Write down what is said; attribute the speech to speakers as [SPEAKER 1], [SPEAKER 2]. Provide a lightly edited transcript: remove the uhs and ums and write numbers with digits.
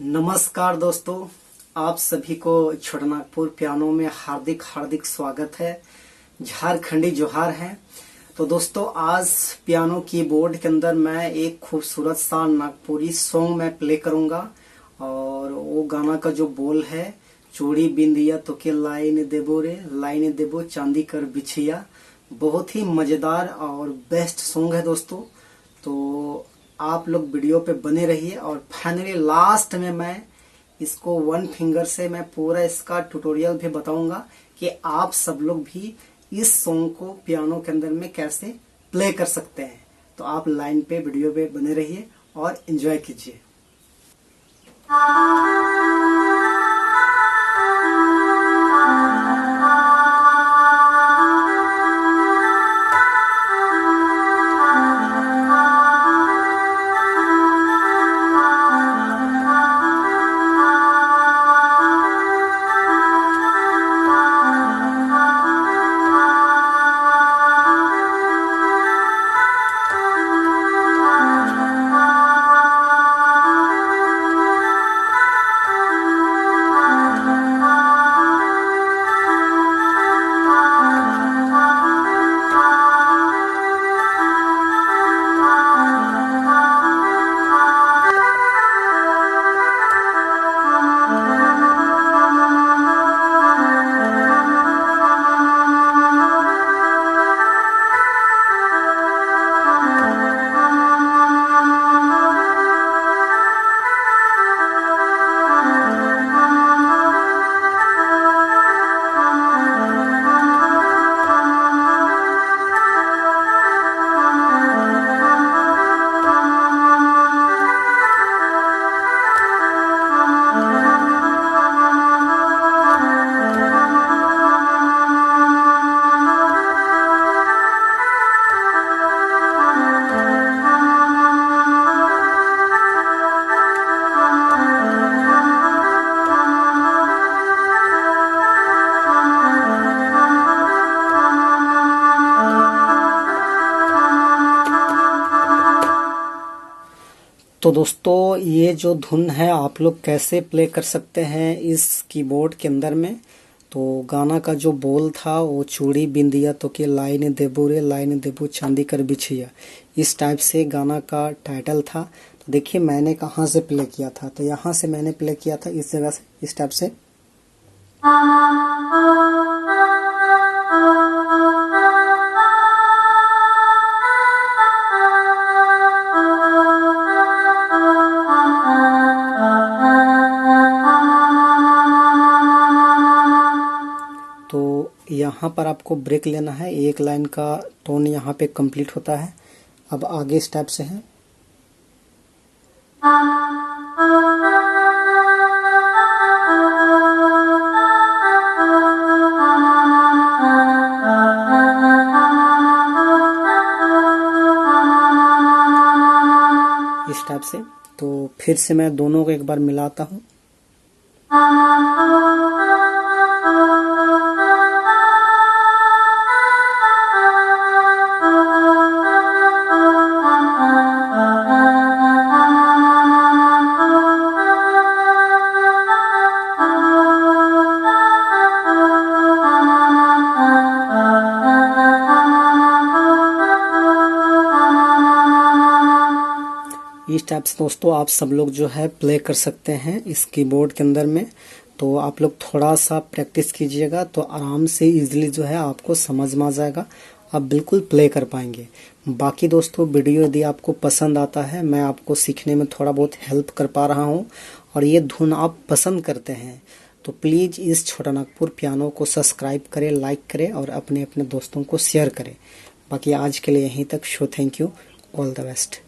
[SPEAKER 1] नमस्कार दोस्तों, आप सभी को छोटा नागपुर पियानो में हार्दिक हार्दिक स्वागत है। झारखंडी जोहार है। तो दोस्तों, आज पियानो कीबोर्ड के अंदर मैं एक खूबसूरत सा नागपुरी सॉन्ग मैं प्ले करूंगा और वो गाना का जो बोल है, चूड़ी बिंदिया तो के लाइन देबो रे, लाइन देबो चांदी कर बिछिया। बहुत ही मजेदार और बेस्ट सॉन्ग है दोस्तों। तो आप लोग वीडियो पे बने रहिए और फाइनली लास्ट में मैं इसको वन फिंगर से मैं पूरा इसका ट्यूटोरियल भी बताऊंगा कि आप सब लोग भी इस सॉन्ग को पियानो के अंदर में कैसे प्ले कर सकते हैं। तो आप लाइन पे वीडियो पे बने रहिए और एंजॉय कीजिए। तो दोस्तों, ये जो धुन है आप लोग कैसे प्ले कर सकते हैं इस कीबोर्ड के अंदर में। तो गाना का जो बोल था वो चूड़ी बिंदिया तो के लाइन देबो रे, लाइन देबो चांदी कर बिछिया, इस टाइप से गाना का टाइटल था। तो देखिए मैंने कहाँ से प्ले किया था। तो यहाँ से मैंने प्ले किया था, इस जगह से, इस टाइप से। तो यहाँ पर आपको ब्रेक लेना है, एक लाइन का टोन यहाँ पे कंप्लीट होता है। अब आगे स्टेप से है। इस टाइप से। तो फिर से मैं दोनों को एक बार मिलाता हूँ। इस टाइप से दोस्तों आप सब लोग जो है प्ले कर सकते हैं इस कीबोर्ड के अंदर में। तो आप लोग थोड़ा सा प्रैक्टिस कीजिएगा तो आराम से इजीली जो है आपको समझ में आ जाएगा, आप बिल्कुल प्ले कर पाएंगे। बाकी दोस्तों, वीडियो यदि आपको पसंद आता है, मैं आपको सीखने में थोड़ा बहुत हेल्प कर पा रहा हूँ और ये धुन आप पसंद करते हैं, तो प्लीज़ इस छोटा नागपुर पियानो को सब्सक्राइब करें, लाइक करें और अपने अपने दोस्तों को शेयर करें। बाकी आज के लिए यहीं तक। Show thank you, all the best.